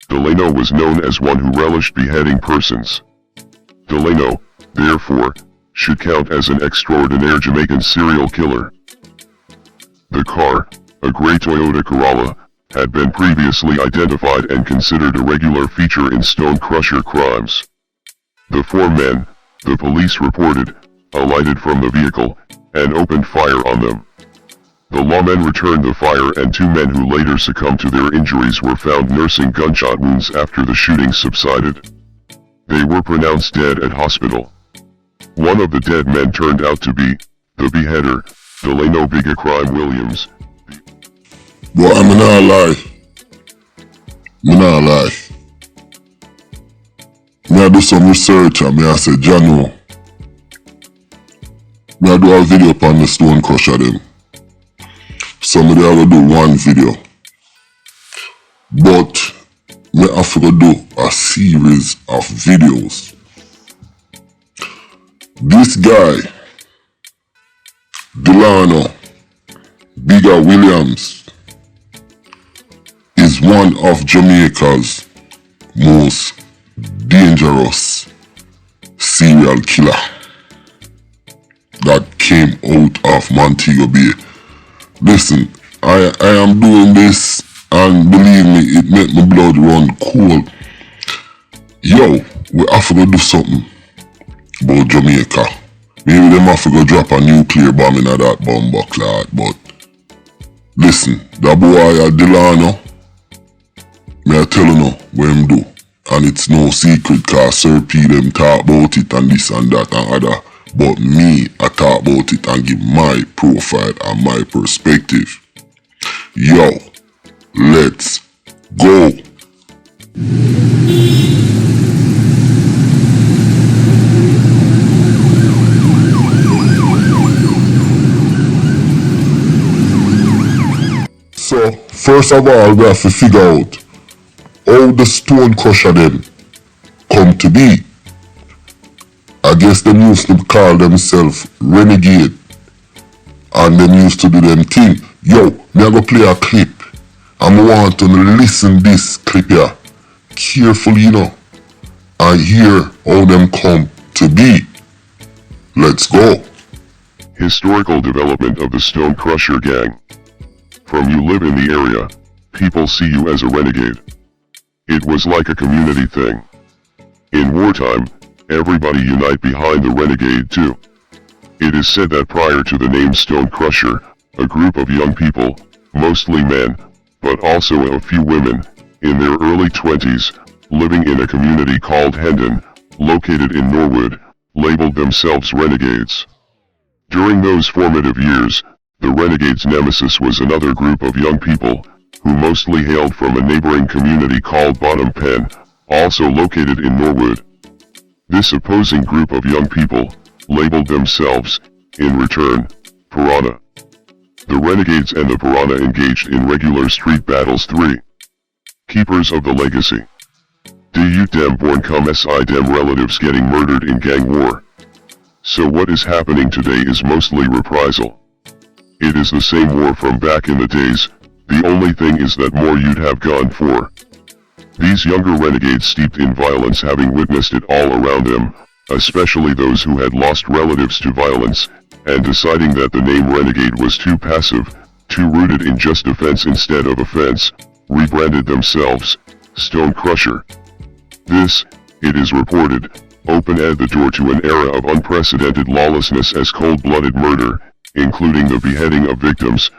Delano was known as one who relished beheading persons. Delano, therefore, should count as an extraordinary Jamaican serial killer. The car, a grey Toyota Corolla, had been previously identified and considered a regular feature in stone crusher crimes. The four men, the police reported, alighted from the vehicle, and opened fire on them. The lawmen returned the fire and two men who later succumbed to their injuries were found nursing gunshot wounds after the shooting subsided. They were pronounced dead at hospital. One of the dead men turned out to be the beheader, Delano Bigga Crime Williams. Boy, I'm not lie. I do some research and I say, Jano, I do a video upon the stone crusher them. Somebody I will do one video. But I have to do a series of videos. This guy, Delano Bigga Williams, is one of Jamaica's most dangerous serial killer that came out of Montego Bay. Listen, I am doing this and believe me, it make my blood run cold. Yo, we have to go do something about Jamaica. Maybe them have to go drop a nuclear bomb in that bomb buckler, but listen, that boy Delano, me I tell you now what him do. And it's no secret cause Sir P them talk about it and this and that and other. But me, I talk about it and give my profile and my perspective. Yo, let's go. So, first of all, we have to figure out how the stone crusher them come to be. I guess them used to call themselves renegade and them used to do them thing. Yo, me I go play a clip and I want to listen this clip here carefully, you know, and hear how them come to be. Let's go. Historical development of the Stone Crusher Gang. From you live in the area, people see you as a renegade. It was like a community thing. In wartime, everybody unite behind the renegade too. It is said that prior to the name Stone Crusher, a group of young people, mostly men, but also a few women, in their early 20s, living in a community called Hendon, located in Norwood, labeled themselves renegades. During those formative years, the renegades' nemesis was another group of young people, who mostly hailed from a neighboring community called Bottom Pen, also located in Norwood. This opposing group of young people, labeled themselves, in return, Piranha. The renegades and the Piranha engaged in regular street battles. 3. Keepers of the legacy. Do you dem born come si dem relatives getting murdered in gang war? So what is happening today is mostly reprisal. It is the same war from back in the days, the only thing is that more you'd have gone for. These younger renegades steeped in violence having witnessed it all around them, especially those who had lost relatives to violence, and deciding that the name renegade was too passive, too rooted in just defense instead of offense, rebranded themselves, Stone Crusher. This, it is reported, opened the door to an era of unprecedented lawlessness as cold-blooded murder, including the beheading of victims.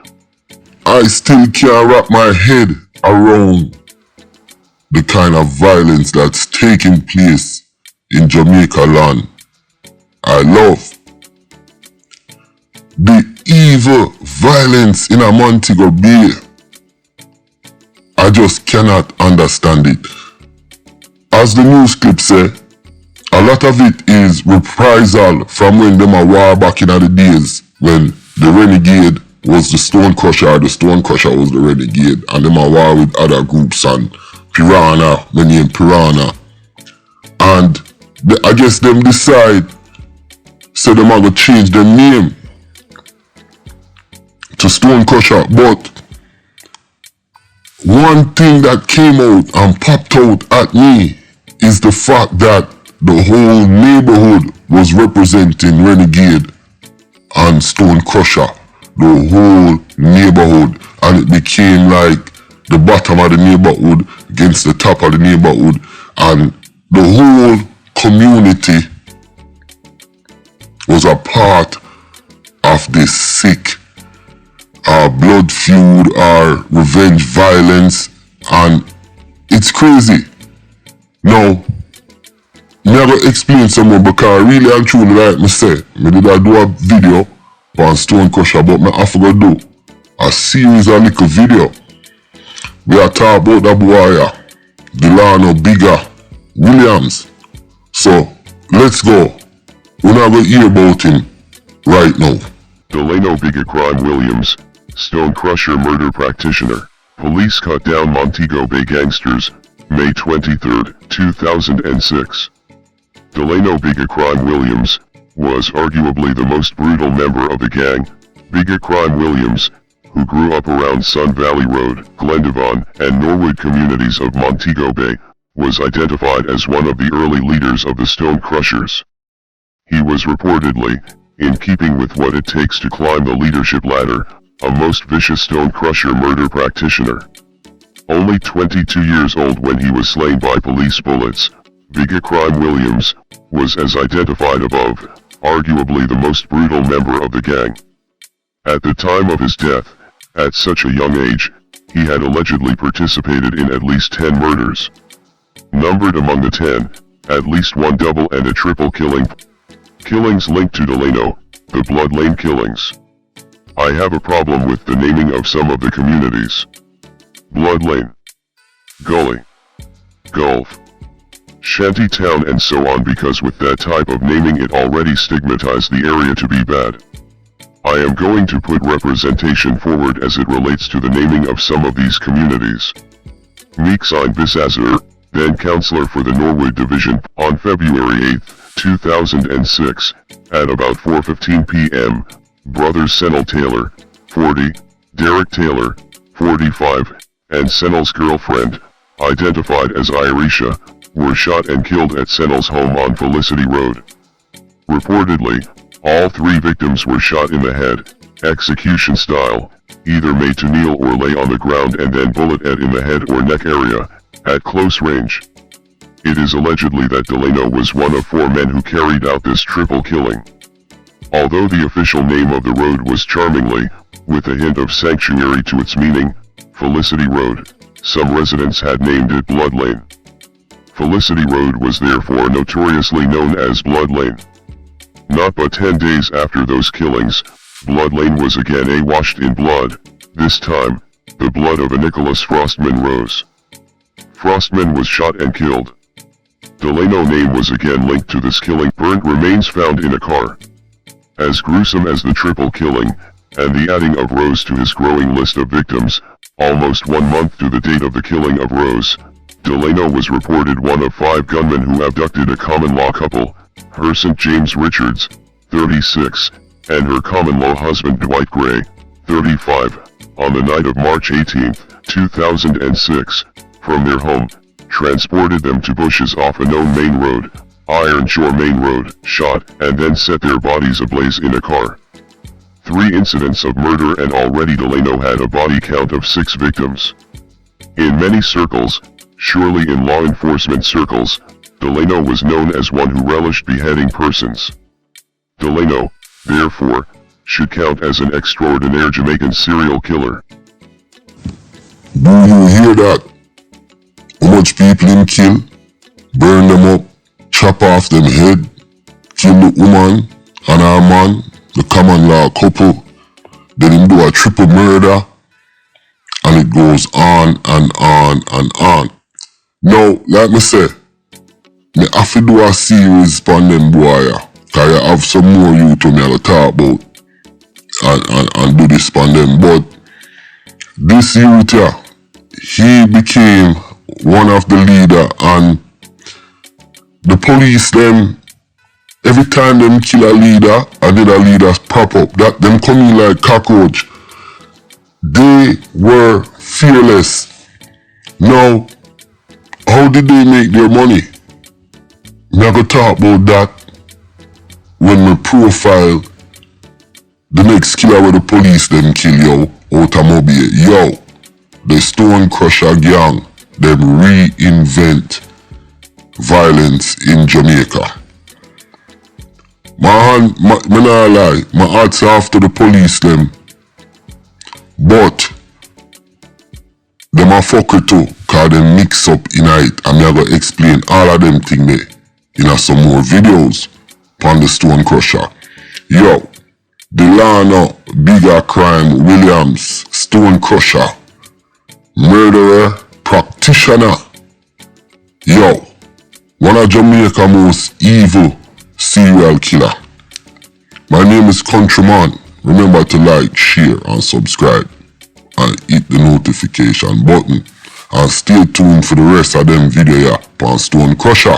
I still can't wrap my head around the kind of violence that's taking place in Jamaica land. I love the evil violence in a Montego Bay. I just cannot understand it. As the news clip say, a lot of it is reprisal from when them a war back in the days when the renegade was the Stone Crusher, or the Stone Crusher was the renegade, and them a war with other groups and Piranha, the name Piranha. And I guess them decide, so them are gonna change their name to Stone Crusher, but one thing that came out and popped out at me is the fact that the whole neighborhood was representing Renegade and Stone Crusher. The whole neighborhood. And it became like the bottom of the neighborhood against the top of the neighborhood. And the whole community was a part of this sick blood feud or revenge violence, and it's crazy. Now, I'm going to explain some more because really and truly, like I say, I did do a video on Stone Crusher, but I forgot to do a series of little video. We are talking about the boy, Delano Bigga Williams. So, let's go. We're not going to hear about him right now. Delano Bigga Crime Williams, Stone Crusher murder practitioner. Police cut down Montego Bay gangsters, May 23, 2006. Delano Bigga Crime Williams was arguably the most brutal member of the gang. Bigga Crime Williams, who grew up around Sun Valley Road, Glendavon, and Norwood communities of Montego Bay, was identified as one of the early leaders of the Stone Crushers. He was reportedly, in keeping with what it takes to climb the leadership ladder, a most vicious Stone Crusher murder practitioner. Only 22 years old when he was slain by police bullets, Bigga Crime Williams was, as identified above, arguably the most brutal member of the gang. At the time of his death, at such a young age, he had allegedly participated in at least 10 murders. Numbered among the 10, at least one double and a triple killing. Killings linked to Delano, the Blood Lane killings. I have a problem with the naming of some of the communities. Blood Lane, Gully, Gulf, Shantytown and so on, because with that type of naming it already stigmatized the area to be bad. I am going to put representation forward as it relates to the naming of some of these communities. Meeksine Bisazur, then councillor for the Norwood Division, on February 8, 2006, at about 4:15 p.m., brothers Sennell Taylor, 40, Derek Taylor, 45, and Sennell's girlfriend, identified as Irisha, were shot and killed at Sennell's home on Felicity Road. Reportedly, all three victims were shot in the head, execution style, either made to kneel or lay on the ground and then bulleted in the head or neck area, at close range. It is allegedly that Delano was one of 4 men who carried out this triple killing. Although the official name of the road was charmingly, with a hint of sanctuary to its meaning, Felicity Road, some residents had named it Blood Lane. Felicity Road was therefore notoriously known as Blood Lane. Not but 10 days after those killings, Blood Lane was again awashed in blood. This time, the blood of a Nicholas Frostman rose. Frostman was shot and killed. Delano name was again linked to this killing. Burnt remains found in a car. As gruesome as the triple killing, and the adding of Rose to his growing list of victims, almost 1 month to the date of the killing of Rose, Delano was reported one of 5 gunmen who abducted a common-law couple, her St. James Richards, 36, and her common-law husband Dwight Gray, 35, on the night of March 18, 2006, from their home, transported them to bushes off a known main road, Iron Shore Main Road, shot, and then set their bodies ablaze in a car. 3 incidents of murder, and already Delano had a body count of 6 victims. In many circles, surely in law enforcement circles, Delano was known as one who relished beheading persons. Delano, therefore, should count as an extraordinary Jamaican serial killer. Do you hear that? How much people him kill? Burn them up, chop off them head, kill the woman and her man, the common law couple, then him do a triple murder, and it goes on and on and on. Now, like me say, me have to do a series on them boy, cause I have some more you to me to talk about, and do this on them, but this youth here, he became one of the leader, and the police them, every time them kill a leader, another leader pop up, that them coming like cockroach. They were fearless. Now, how did they make their money? Me I go talk about that when me profile the next killer where the police them kill yo out of Mobay. Yo, the Stone Crusher gang, them reinvent violence in Jamaica. Me nah lie, my heart's after the police them, but them a fuck it too, cause them mix up in it, and me I go explain all of them thing there in some more videos on the Stone Crusher. Yo, Delano Bigga crime Williams, Stone Crusher, murderer, practitioner. Yo, one of Jamaica's most evil serial killer. My name is Countryman. Remember to like, share and subscribe and hit the notification button and stay tuned for the rest of them video on Stone Crusher.